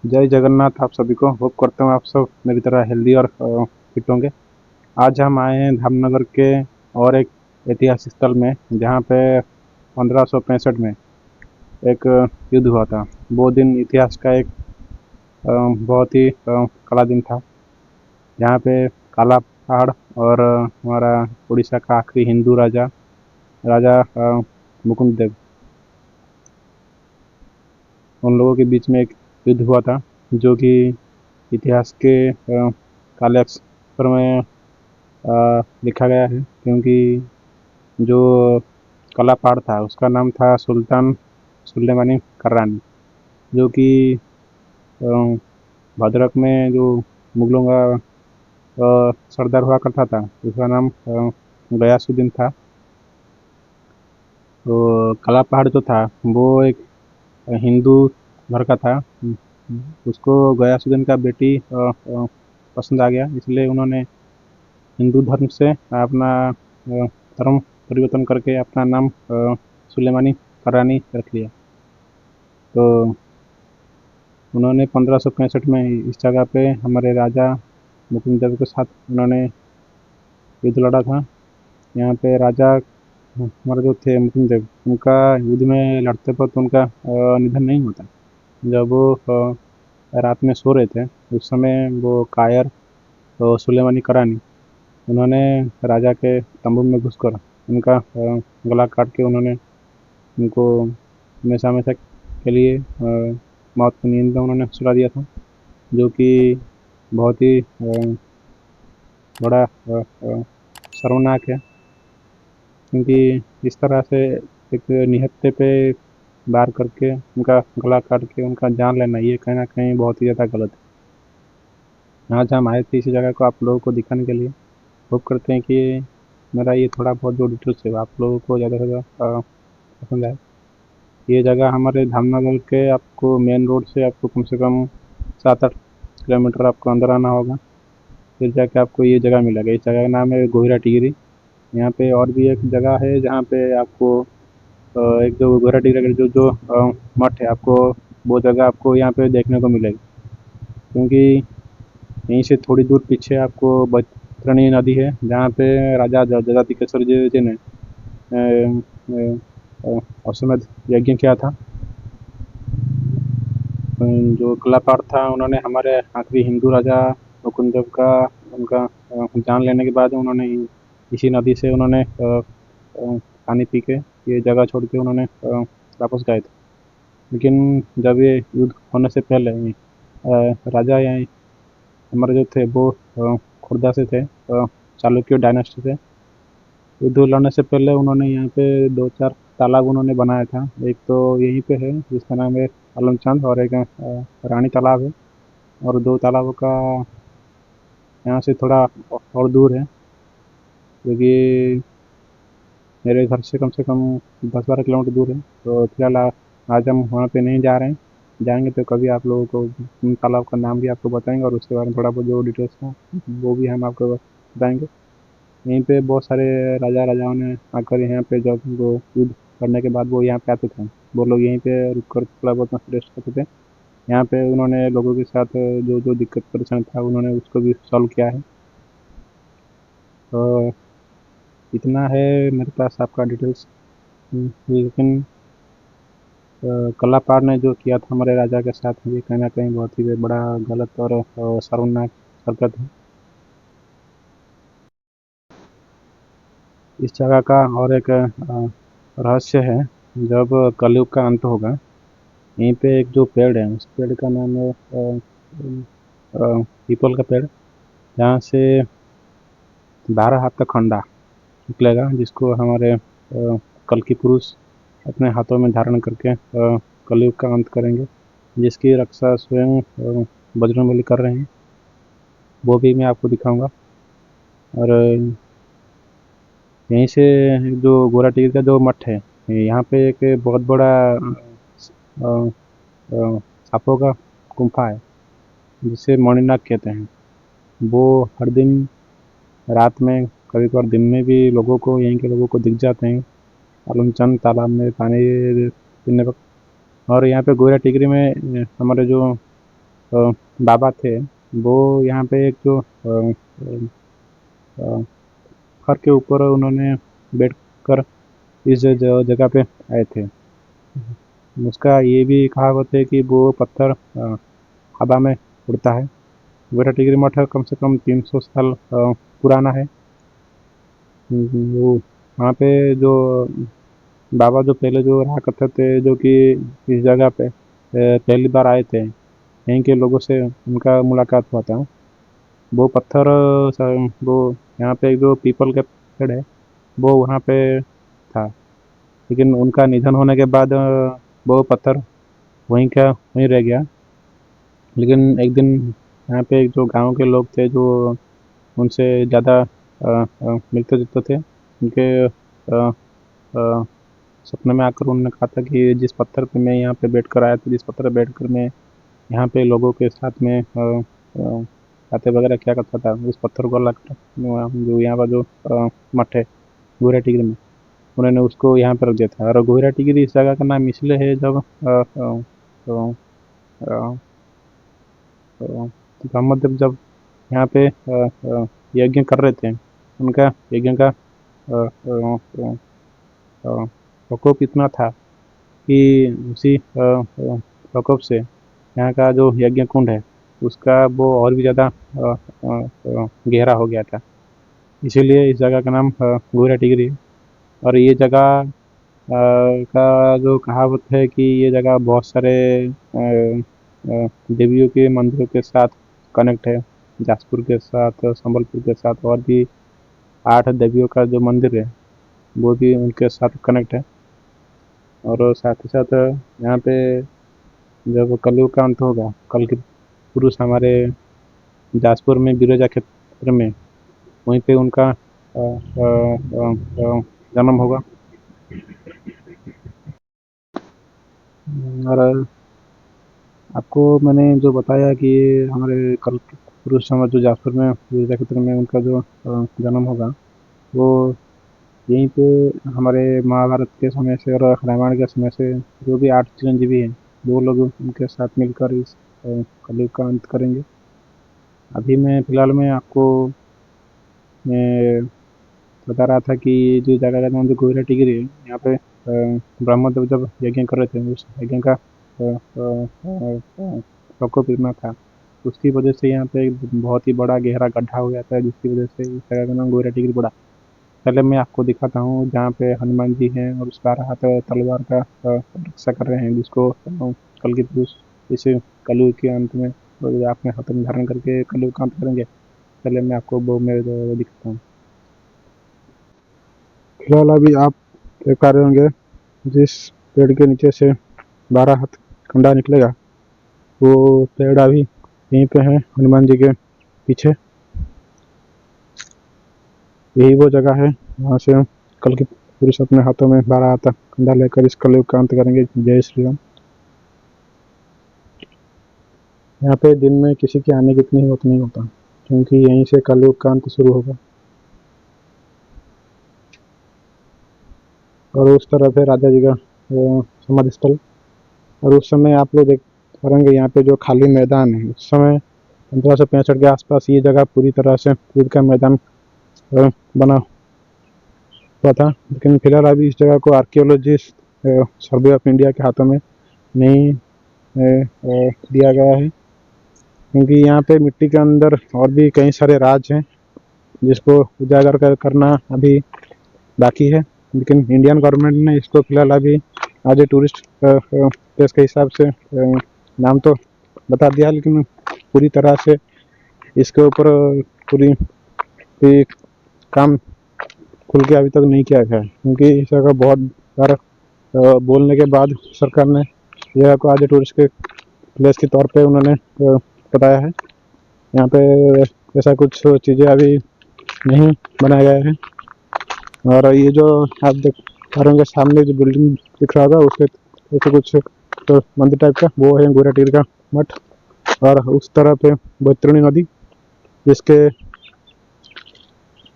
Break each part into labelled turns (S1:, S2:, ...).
S1: जय जगन्नाथ आप सभी को। होप करता हूँ आप सब मेरी तरह हेल्दी और फिट होंगे। आज हम आए हैं धामनगर के और एक ऐतिहासिक स्थल में, जहाँ पे 1565 में एक युद्ध हुआ था। वो दिन इतिहास का एक बहुत ही कड़ा दिन था, जहाँ पे काला पहाड़ और हमारा उड़ीसा का आखिरी हिंदू राजा राजा मुकुंद देव, उन लोगों के बीच में एक युद्ध हुआ था, जो कि इतिहास के काले अक्षर में लिखा गया है, क्योंकि जो काला पहाड़ था उसका नाम था सुल्तान सुलेमानी कर्रानी, जो कि अ, भद्रक में जो मुगलों का सरदार हुआ करता था, उसका नाम गयासुद्दीन था। तो काला पहाड़ जो था वो एक हिंदू घर का था। उसको गयासुद्दीन का बेटी पसंद आ गया, इसलिए उन्होंने हिंदू धर्म से अपना धर्म परिवर्तन करके अपना नाम सुलेमानी कर्रानी रख लिया। तो उन्होंने 1565 में इस जगह पे हमारे राजा मुकुंद देव के साथ उन्होंने युद्ध लड़ा था। यहाँ पे राजा हमारे जो थे मुकुंद देव, उनका युद्ध में लड़ते वक्त उनका निधन नहीं होता। जब वो रात में सो रहे थे, उस समय वो कायर सुलेमानी कर्रानी, उन्होंने राजा के तंबू में घुसकर उनका गला काट के उन्होंने उनको हमेशा हमेशा के लिए मौत की नींद में उन्होंने सुला दिया था, जो कि बहुत ही बड़ा शर्मनाक है। क्योंकि इस तरह से एक निहत्थे पे वार करके उनका गला काट के उनका जान लेना, ये कहीं ना कहीं बहुत ही ज़्यादा गलत है। आज हम आए थे इसी जगह को आप लोगों को दिखाने के लिए। होप करते हैं कि मेरा ये थोड़ा बहुत जो डिटेल्स है आप लोगों को ज़्यादा से ज़्यादा पसंद आए। ये जगह हमारे धामनगर के आपको मेन रोड से आपको कम से कम 7-8 किलोमीटर आपको अंदर आना होगा, फिर जाके आपको ये जगह मिलेगा। इस जगह का नाम है गोहिरा टिहरी। यहाँ पे और भी एक जगह है जहाँ पे आपको एक जो गोहिरा टिहरी का जो मठ है, आपको वो जगह आपको यहाँ पे देखने को मिलेगी। क्योंकि यहीं से थोड़ी दूर पीछे आपको बैतरणी नदी है, जहाँ पे राजा जजाति केसरी जी ने अश्वमेध यज्ञ किया था। जो कलाकार था, उन्होंने हमारे आखिरी हिंदू राजा मुकुंद का उनका जान लेने के बाद उन्होंने इसी नदी से उन्होंने पानी पी के ये जगह छोड़ के उन्होंने वापस गए थे। लेकिन जब ये युद्ध होने से पहले राजा यहाँ हमारे जो थे वो खुर्दा से थे, चालुक्य डायनेस्टी से। युद्ध लड़ने से पहले उन्होंने यहाँ पे 2-4 तालाब उन्होंने बनाया था। एक तो यहीं पे है जिसका नाम है आलमचंद, और एक रानी तालाब है। और 2 तालाबों का यहाँ से थोड़ा और दूर है, क्योंकि मेरे घर से कम 10-12 किलोमीटर दूर है। तो फिलहाल आज हम वहाँ पे नहीं जा रहे हैं। जाएंगे तो कभी आप लोगों को उन तालाब का नाम भी आपको बताएंगे, और उसके बारे में थोड़ा बहुत जो डिटेल्स है वो भी हम आपको बताएंगे। यहीं पे बहुत सारे राजा राजाओं ने आकर यहाँ पे जब वो युद्ध करने के बाद वो यहाँ पे आते थे, वो लोग यहीं पे रुक कर थोड़ा बहुत मस्त रेस्ट करते थे। यहाँ पे उन्होंने लोगों के साथ जो जो दिक्कत परेशानी था उन्होंने उसको भी सॉल्व किया है। तो इतना है मेरे पास आपका डिटेल्स। लेकिन कलापार ने जो किया था हमारे राजा के साथ, ये कहीं ना कहीं बहुत ही बड़ा गलत और शर्मनाक हरकत है। इस जगह का और एक रहस्य है। जब कलयुग का अंत होगा, यहीं पे एक जो पेड़ है उस पेड़ का नाम है पीपल का पेड़, जहाँ से 12 हाथ का खंडा निकलेगा, जिसको हमारे कल्कि पुरुष अपने हाथों में धारण करके कलयुग का अंत करेंगे, जिसकी रक्षा स्वयं बजरंगबली कर रहे हैं। वो भी मैं आपको दिखाऊंगा। और यहीं से जो गोरा टीकर का जो मठ है, यहाँ पे एक बहुत बड़ा सांपों का गुम्फा है, जिसे मणिनाग कहते हैं। वो हर दिन रात में, कभी कभार दिन में भी लोगों को, यहीं के लोगों को दिख जाते हैं आलमचंद तालाब में पानी पीने वक्त। और यहाँ पे गोरा टिकरी में हमारे जो बाबा थे, वो यहाँ पे एक जो पत्थर के ऊपर उन्होंने बैठकर इस जगह पे आए थे। उसका ये भी कहावत है कि वो पत्थर हवा में उड़ता है। गोरा टिकरी मठ कम से कम 300 साल पुराना है। वो वहाँ पे जो बाबा जो पहले जो रहा करते थे, जो कि इस जगह पे पहली बार आए थे, यहीं के लोगों से उनका मुलाकात हुआ था। वो पत्थर वो यहाँ पे एक जो पीपल का पेड़ है, वो वहाँ पे था, लेकिन उनका निधन होने के बाद वो पत्थर वहीं का वहीं रह गया। लेकिन एक दिन यहाँ पे एक जो गांव के लोग थे, जो उनसे ज़्यादा मिलते जुलते थे, उनके सपने में आकर उन्होंने कहा था कि जिस पत्थर पे मैं यहाँ पे बैठकर आया था, जिस पत्थर पे बैठकर मैं यहाँ पे लोगों के साथ में बातें वगैरह क्या करता था, उस पत्थर को अलग जो यहाँ का जो मठ है गोरा टिकरी में, उन्होंने उसको यहाँ पे रख दिया था। और गोरा टिकरी इस जगह का नाम इसलिए है, जब अ, मोहम्मद जब यहाँ पे यज्ञ कर रहे थे, उनका यज्ञ का प्रकोप इतना था कि उसी प्रकोप से यहाँ का जो यज्ञ कुंड है, उसका वो और भी ज़्यादा गहरा हो गया था। इसीलिए इस जगह का नाम गोरा टिकरी है। और ये जगह का जो कहावत है कि ये जगह बहुत सारे देवियों के मंदिरों के साथ कनेक्ट है। जासपुर के साथ, संबलपुर के साथ, और भी 8 देवियों का जो मंदिर है, वो भी उनके साथ कनेक्ट है। और साथ ही साथ यहाँ पे जब कलयुग का अंत होगा, कल के पुरुष हमारे जासपुर में बिरजा क्षेत्र में, वहीं पे उनका जन्म होगा। और आपको मैंने जो बताया कि हमारे कल के पुरुष समाज जो जासपुर में बिरजा क्षेत्र में उनका जो जन्म होगा, वो यहीं पे हमारे महाभारत के समय से और रामायण के समय से जो भी 8 चिरंजीवी हैं, वो लोग उनके साथ मिलकर इस कलयुग का अंत करेंगे। अभी मैं फिलहाल में आपको मैं बता रहा था कि जो जगह का नाम जो गोरा टिकरी है, यहाँ पे ब्रह्मदेव जब यज्ञ कर रहे थे, उस यज्ञ का प्रकोप इतना था, उसकी वजह से यहाँ पे एक बहुत ही बड़ा गहरा गड्ढा हो जाता है, जिसकी वजह से इस जगह का नाम गोरा टिकरी पड़ा। पहले मैं आपको दिखाता हूँ जहाँ पे हनुमान जी हैं और उस बार हाथ तलवार का रक्षा कर रहे हैं, जिसको कल के पुरुष इस कलयुग के अंत में अपने हाथ में धारण करके कलयुग का अंत करेंगे। पहले मैं आपको वो मेरे दिखाता हूँ। फिलहाल अभी आप देख पा रहे होंगे, जिस पेड़ के नीचे से 12 हाथ कंडा निकलेगा, वो पेड़ अभी यहीं पे है हनुमान जी के पीछे। यही वो जगह है वहाँ से कल के पुरुष अपने हाथों में 12 हाथ कंडा लेकर इस कलयुग का अंत करेंगे। जय श्री राम। यहाँ पे दिन में किसी के आने की इतनी हिम्मत नहीं होता, क्योंकि यहीं से कलयुग का अंत शुरू होगा। और उस तरफ है राजा जी का समाधि स्थल। और उस समय आप लोग देख पाएंगे यहाँ पे जो खाली मैदान है, उस समय 1565 के आसपास ये जगह पूरी तरह से कूद का मैदान बना हुआ था। लेकिन फिलहाल अभी इस जगह को आर्कियोलॉजिस्ट सर्वे ऑफ इंडिया के हाथों में नहीं दिया गया है, क्योंकि यहाँ पे मिट्टी के अंदर और भी कई सारे राज हैं, जिसको उजागर करना अभी बाकी है। लेकिन इंडियन गवर्नमेंट ने इसको फिलहाल अभी आज ए टूरिस्ट प्लेस के हिसाब से नाम तो बता दिया, लेकिन पूरी तरह से इसके ऊपर पूरी काम खुल के अभी तक नहीं किया गया है, क्योंकि इस जगह बहुत बार बोलने के बाद सरकार ने जगह को आज ए टूरिस्ट के प्लेस के तौर पे उन्होंने बताया है। यहाँ पे ऐसा कुछ चीज़ें अभी नहीं बनाया गया है। और ये जो आप देख पा रहे होंगे सामने जो बिल्डिंग दिख रहा होगा, उसके ऐसे कुछ तो मंदिर टाइप का, वो है गोरा टिकरी का मठ। और उस तरफ है बैतरणी नदी, जिसके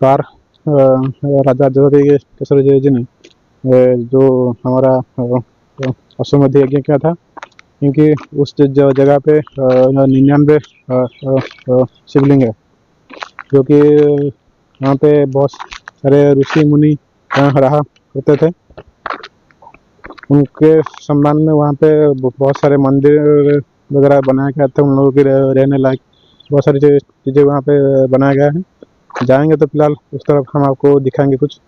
S1: पार राजा जगदीश केसरी जी ने जो हमारा अश्वमेध यज्ञ किया था, क्योंकि उस जगह पे 99 शिवलिंग है, जो कि वहाँ पे बहुत सारे ऋषि मुनि रहा करते थे। उनके सम्मान में वहाँ पे बहुत सारे मंदिर वगैरह बनाया गया था, उन लोगों के रहने लायक बहुत सारी चीज़ें वहाँ पे बनाया गया है। जाएंगे तो फिलहाल उस तरफ हम आपको दिखाएंगे कुछ,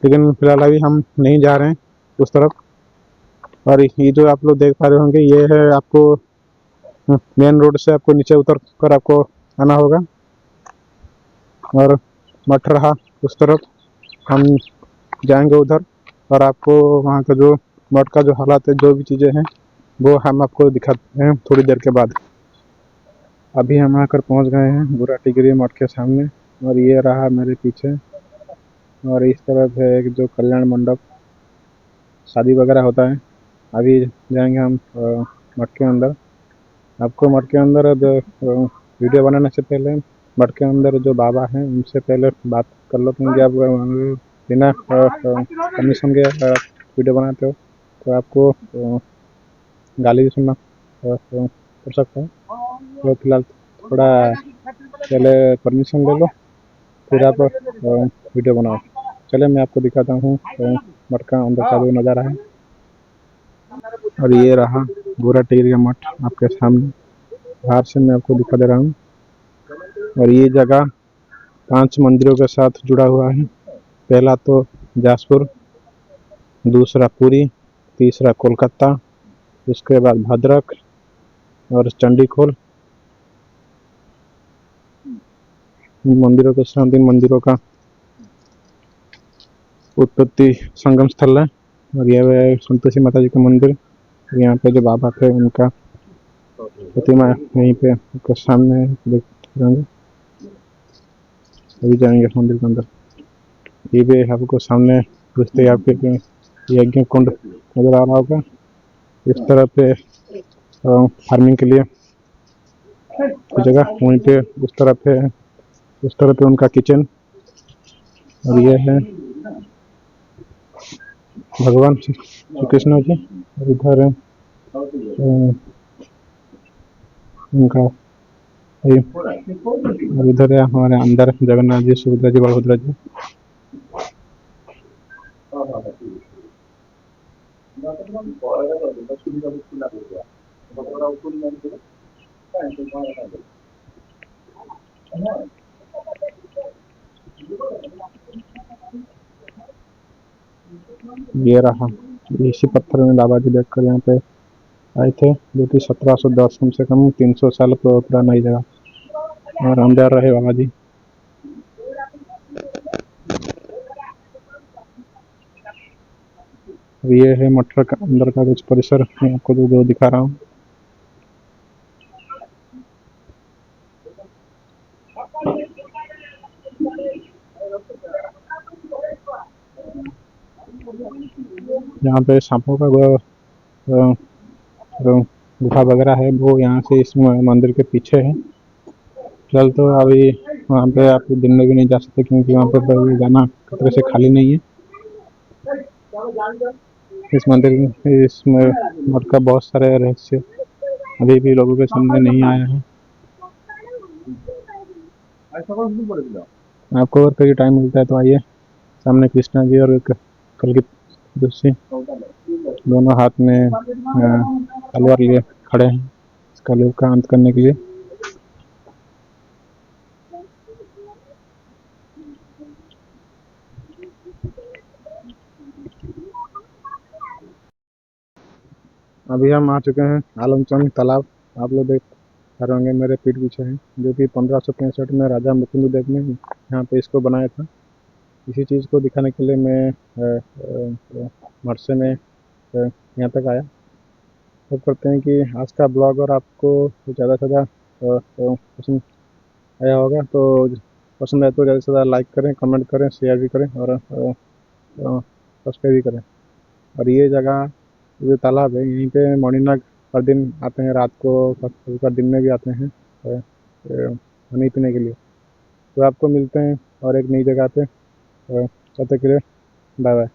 S1: लेकिन फिलहाल अभी हम नहीं जा रहे हैं उस तरफ। और ये जो आप लोग देख पा रहे होंगे, ये है आपको मेन रोड से आपको नीचे उतर कर आपको आना होगा, और मठ रहा उस तरफ, हम जाएंगे उधर और आपको वहाँ का जो मठ का जो हालात है, जो भी चीज़ें हैं, वो हम आपको दिखाते हैं थोड़ी देर के बाद। अभी हम आकर पहुँच गए हैं बुरा टिगरी मठ के सामने, और ये रहा मेरे पीछे। और इस तरफ है एक जो कल्याण मंडप, शादी वगैरह होता है। अभी जाएंगे हम मठ के अंदर। आपको मठ के अंदर अब वीडियो बनाने से पहले मठ के अंदर जो बाबा हैं उनसे पहले बात कर लो, क्योंकि आप बिना परमिशन के वीडियो बनाते हो तो आपको गाली भी सुनना पड़ सकता है। तो फिलहाल थोड़ा पहले परमिशन ले लो, फिर आप वीडियो बनाओ। चले मैं आपको दिखाता हूँ मठ का अंदर का जो नज़ारा है। और ये रहा गोरा टेरी का मठ आपके सामने, बाहर से मैं आपको दिखा दे रहा हूँ। और ये जगह 5 मंदिरों के साथ जुड़ा हुआ है। पहला तो जासपुर, दूसरा पुरी, तीसरा कोलकाता, उसके बाद भद्रक और चंडीखोल। इन मंदिरों के साथ इन मंदिरों का उत्पत्ति संगम स्थल है। और यह है संतोषी माता जी का मंदिर। यहाँ पे जो बाबा थे उनका प्रतिमा यहीं पे आपके सामने देख रहे। अभी जाएंगे मंदिर के अंदर। ये भी आपको सामने घुसते आपके यज्ञ कुंड नजर आ रहा होगा। इस तरह पे फार्मिंग के लिए जगह, वहीं पे उस तरह पे उनका किचन। और ये है भगवान श्री कृष्ण जी, और इधर है उनका, और इधर है हमारे अंदर जगन्नाथ जी, सुभद्रा जी, बलभद्र जी। ये रहा, इसी पत्थर में बाबा जी देखकर यहाँ पे आए थे, जो कि 1710, कम से कम 300 साल पुराना ही जगह। और अंदर रहे बाबा जी। ये है मठ का अंदर का कुछ परिसर, मैं आपको जो दिखा रहा हूँ। यहाँ पे सांपों का गुफा वगैरह है, वो यहाँ से इस मंदिर के पीछे है। फिलहाल तो अभी वहाँ पे आप दिन में भी नहीं जा सकते, क्योंकि वहाँ पे जाना खतरे से खाली नहीं है। इस मठ का बहुत सारे रहस्य अभी भी लोगों के सामने नहीं आया है। आपको अगर कभी टाइम मिलता है तो आइए। सामने कृष्णा जी और कल की दूसरी दोनों हाथ में तलवार लिए खड़े हैं इस कलयुग का अंत करने के लिए। अभी हम आ चुके हैं आलमचंद तालाब। आप लोग देख पा रहे होंगे मेरे पीठ पीछे है, जो कि 1565 में राजा मुकुंद देव ने यहाँ पे इसको बनाया था। इसी चीज़ को दिखाने के लिए मैं मरसे में यहाँ तक आया। होप करते हैं कि आज का ब्लॉग और आपको ज़्यादा से ज़्यादा पसंद आया होगा। तो पसंद आए तो ज़्यादा से ज़्यादा लाइक करें, कमेंट करें, शेयर भी करें, और सब्सक्राइब भी करें। और ये जगह, ये तालाब है, यहीं पे मॉर्निंग वॉक हर दिन आते हैं, रात को कभी दिन में भी आते हैं पानी पीने के लिए। तो आपको मिलते हैं और एक नई जगह पे, तब तक के लिए बाय बाय।